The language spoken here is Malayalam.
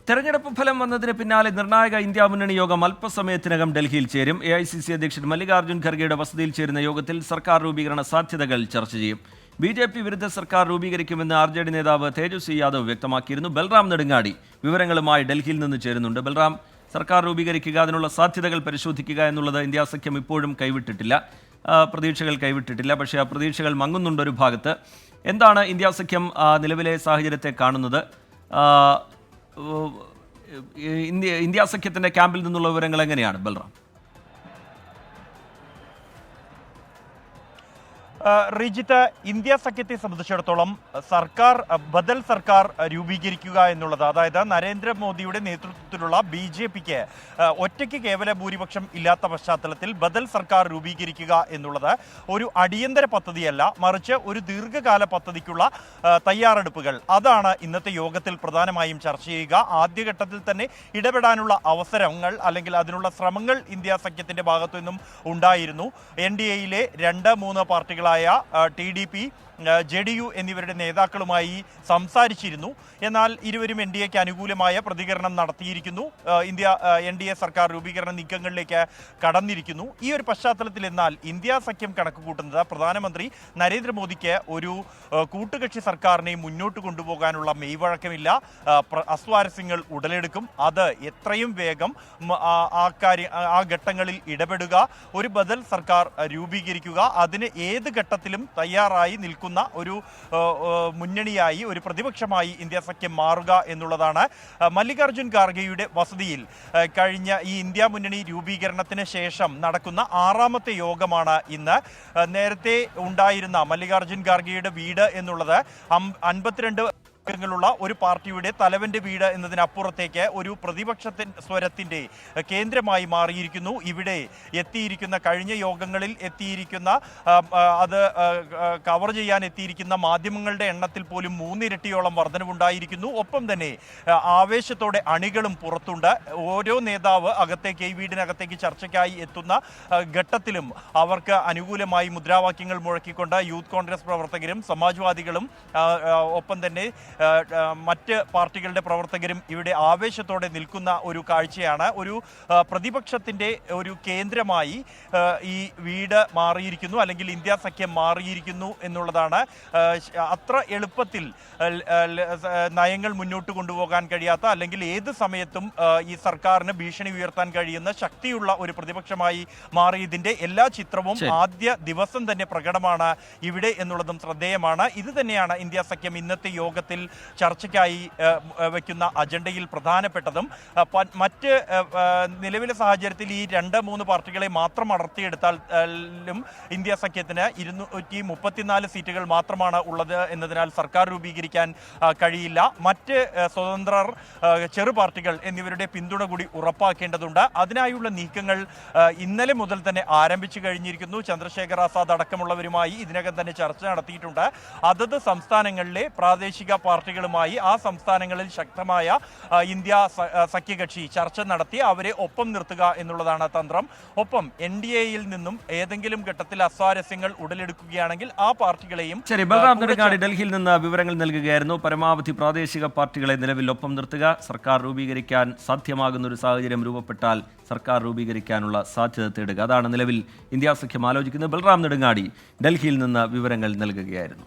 തെരഞ്ഞെടുപ്പ് ഫലം വന്നതിന് പിന്നാലെ നിർണായക ഇന്ത്യ മുന്നണി യോഗം അല്പസമയത്തിനകം ഡൽഹിയിൽ ചേരും. AICC അധ്യക്ഷൻ മല്ലികാർജ്ജുൻ ഖർഗെയുടെ വസതിയിൽ ചേരുന്ന യോഗത്തിൽ സർക്കാർ രൂപീകരണ സാധ്യതകൾ ചർച്ച ചെയ്യും. BJP വിരുദ്ധ സർക്കാർ രൂപീകരിക്കുമെന്ന് RJD നേതാവ് തേജസ്വി യാദവ് വ്യക്തമാക്കിയിരുന്നു. ബൽറാം നെടുങ്ങാടി വിവരങ്ങളുമായി ഡൽഹിയിൽ നിന്ന് ചേരുന്നുണ്ട്. ബൽറാം, സർക്കാർ രൂപീകരിക്കുക, അതിനുള്ള സാധ്യതകൾ പരിശോധിക്കുക എന്നുള്ളത് ഇന്ത്യ സഖ്യം ഇപ്പോഴും പ്രതീക്ഷകൾ കൈവിട്ടിട്ടില്ല. പക്ഷേ ആ പ്രതീക്ഷകൾ മങ്ങുന്നുണ്ട് ഒരു ഭാഗത്ത്. എന്താണ് ഇന്ത്യ സഖ്യം നിലവിലെ സാഹചര്യത്തെ കാണുന്നത്? ഇന്ത്യ സഖ്യത്തിന്റെ ക്യാമ്പിൽ നിന്നുള്ള വിവരങ്ങൾ എങ്ങനെയാണ് ബൽറാം? റിജിത്ത്, ഇന്ത്യ സഖ്യത്തെ സംബന്ധിച്ചിടത്തോളം ബദൽ സർക്കാർ രൂപീകരിക്കുക എന്നുള്ളത്, അതായത് നരേന്ദ്രമോദിയുടെ നേതൃത്വത്തിലുള്ള BJPക്ക് ഒറ്റയ്ക്ക് കേവല ഭൂരിപക്ഷം ഇല്ലാത്ത പശ്ചാത്തലത്തിൽ ബദൽ സർക്കാർ രൂപീകരിക്കുക എന്നുള്ളത് ഒരു അടിയന്തര പദ്ധതിയല്ല, മറിച്ച് ഒരു ദീർഘകാല പദ്ധതിക്കുള്ള തയ്യാറെടുപ്പുകൾ. അതാണ് ഇന്നത്തെ യോഗത്തിൽ പ്രധാനമായും ചർച്ച ചെയ്യുക. ആദ്യഘട്ടത്തിൽ തന്നെ ഇടപെടാനുള്ള അവസരങ്ങൾ അല്ലെങ്കിൽ അതിനുള്ള ശ്രമങ്ങൾ ഇന്ത്യ സഖ്യത്തിന്റെ ഭാഗത്തു നിന്നും ഉണ്ടായിരുന്നു. NDAയിലെ 2-3 പാർട്ടികളായ TDP, JDU എന്നിവരുടെ നേതാക്കളുമായി സംസാരിച്ചിരുന്നു. എന്നാൽ ഇരുവരും NDAക്ക് അനുകൂലമായ പ്രതികരണം നടത്തിയിരിക്കുന്നു. NDA സർക്കാർ രൂപീകരണ നീക്കങ്ങളിലേക്ക് കടന്നിരിക്കുന്നു. ഈ ഒരു പശ്ചാത്തലത്തിൽ എന്നാൽ ഇന്ത്യ സഖ്യം കണക്ക് കൂട്ടുന്നത് പ്രധാനമന്ത്രി നരേന്ദ്രമോദിക്ക് ഒരു കൂട്ടുകക്ഷി സർക്കാരിനെ മുന്നോട്ട് കൊണ്ടുപോകാനുള്ള മെയ്വഴക്കമില്ല. അസ്വാരസ്യങ്ങൾ ഉടലെടുക്കും. അത് എത്രയും വേഗം ആ ഘട്ടങ്ങളിൽ ഇടപെടുക, ഒരു ബദൽ സർക്കാർ രൂപീകരിക്കുക, അതിന് ഏത് ഘട്ടത്തിലും തയ്യാറായി നിൽക്കുന്ന ഒരു മുന്നണിയായി, ഒരു പ്രതിപക്ഷമായി ഇന്ത്യ സഖ്യം മാറുക എന്നുള്ളതാണ്. മല്ലികാർജ്ജുൻ ഖാർഗെയുടെ വസതിയിൽ കഴിഞ്ഞ ഈ ഇന്ത്യ മുന്നണി രൂപീകരണത്തിന് ശേഷം നടക്കുന്ന 6ാമത്തെ യോഗമാണ് ഇന്ന്. നേരത്തെ ഉണ്ടായിരുന്ന മല്ലികാർജ്ജുൻ ഖാർഗെയുടെ വീട് എന്നുള്ളത് 52 ുള്ള ഒരു പാർട്ടിയുടെ തലവന്റെ വീട് എന്നതിനപ്പുറത്തേക്ക് ഒരു സ്വരത്തിന്റെ കേന്ദ്രമായി മാറിയിരിക്കുന്നു. ഇവിടെ എത്തിയിരിക്കുന്ന, കഴിഞ്ഞ യോഗങ്ങളിൽ എത്തിയിരിക്കുന്ന, അത് കവർ ചെയ്യാൻ എത്തിയിരിക്കുന്ന മാധ്യമങ്ങളുടെ എണ്ണത്തിൽ പോലും 3 ഇരട്ടിയോളം വർധനവുണ്ടായിരിക്കുന്നു. ഒപ്പം തന്നെ ആവേശത്തോടെ അണികളും പുറത്തുണ്ട്. ഓരോ നേതാവ് ഈ വീടിനകത്തേക്ക് ചർച്ചയ്ക്കായി എത്തുന്ന ഘട്ടത്തിലും അവർക്ക് അനുകൂലമായി മുദ്രാവാക്യങ്ങൾ മുഴക്കിക്കൊണ്ട് യൂത്ത് കോൺഗ്രസ് പ്രവർത്തകരും സമാജ്വാദികളും ഒപ്പം തന്നെ മറ്റ് പാർട്ടികളുടെ പ്രവർത്തകരും ഇവിടെ ആവേശത്തോടെ നിൽക്കുന്ന ഒരു കാഴ്ചയാണ്. ഒരു പ്രതിപക്ഷത്തിന്റെ ഒരു കേന്ദ്രമായി ഈ വീട് മാറിയിരിക്കുന്നു, അല്ലെങ്കിൽ ഇന്ത്യ സഖ്യം മാറിയിരിക്കുന്നു എന്നുള്ളതാണ്. അത്ര എളുപ്പത്തിൽ നയങ്ങൾ മുന്നോട്ട് കൊണ്ടുപോകാൻ കഴിയാത്ത, അല്ലെങ്കിൽ ഏത് സമയത്തും ഈ സർക്കാരിന് ഭീഷണി ഉയർത്താൻ കഴിയുന്ന ശക്തിയുള്ള ഒരു പ്രതിപക്ഷമായി മാറിയതിന്റെ എല്ലാ ചിത്രവും ആദ്യ ദിവസം തന്നെ പ്രകടമാണ് ഇവിടെ എന്നുള്ളതും ശ്രദ്ധേയമാണ്. ഇത് തന്നെയാണ് ഇന്ത്യ സഖ്യം ഇന്നത്തെ യോഗത്തിൽ ചർച്ചയ്ക്കായി വയ്ക്കുന്ന അജണ്ടയിൽ പ്രധാനപ്പെട്ടതും. മറ്റ് നിലവിലെ സാഹചര്യത്തിൽ ഈ 2-3 പാർട്ടികളെ മാത്രം അടർത്തിയെടുത്താലും ഇന്ത്യ സഖ്യത്തിന് 234 സീറ്റുകൾ മാത്രമാണ് ഉള്ളത് എന്നതിനാൽ സർക്കാർ രൂപീകരിക്കാൻ കഴിയില്ല. മറ്റ് സ്വതന്ത്രർ, ചെറു പാർട്ടികൾ എന്നിവരുടെ പിന്തുണ കൂടി ഉറപ്പാക്കേണ്ടതുണ്ട്. അതിനായുള്ള നീക്കങ്ങൾ ഇന്നലെ മുതൽ തന്നെ ആരംഭിച്ചു കഴിഞ്ഞിരിക്കുന്നു. ചന്ദ്രശേഖർ ആസാദ് അടക്കമുള്ളവരുമായി ഇതിനകം തന്നെ ചർച്ച നടത്തിയിട്ടുണ്ട്. അതത് സംസ്ഥാനങ്ങളിലെ പ്രാദേശിക പാർട്ടികളുമായി ആ സംസ്ഥാനങ്ങളിൽ ശക്തമായ ഇന്ത്യ സഖ്യകക്ഷി ചർച്ച നടത്തി അവരെ ഒപ്പം നിർത്തുക എന്നുള്ളതാണ് തന്ത്രം. ഒപ്പം NDAയിൽ നിന്നും ഏതെങ്കിലും ഘട്ടത്തിൽ അസ്വാരസ്യങ്ങൾ ഉടലെടുക്കുകയാണെങ്കിൽ ആ പാർട്ടികളെയും. ശരി, ബൽറാം നെടുങ്ങാടി ഡൽഹിയിൽ നിന്ന് വിവരങ്ങൾ നൽകുകയായിരുന്നു. പരമാവധി പ്രാദേശിക പാർട്ടികളെ നിലവിൽ ഒപ്പം നിർത്തുക, സർക്കാർ രൂപീകരിക്കാൻ സാധ്യമാകുന്ന ഒരു സാഹചര്യം രൂപപ്പെട്ടാൽ സർക്കാർ രൂപീകരിക്കാനുള്ള സാധ്യത തേടുക, അതാണ് നിലവിൽ ഇന്ത്യ സഖ്യം ആലോചിക്കുന്നത്. ബൽറാം നെടുങ്ങാടി ഡൽഹിയിൽ നിന്ന് വിവരങ്ങൾ നൽകുകയായിരുന്നു.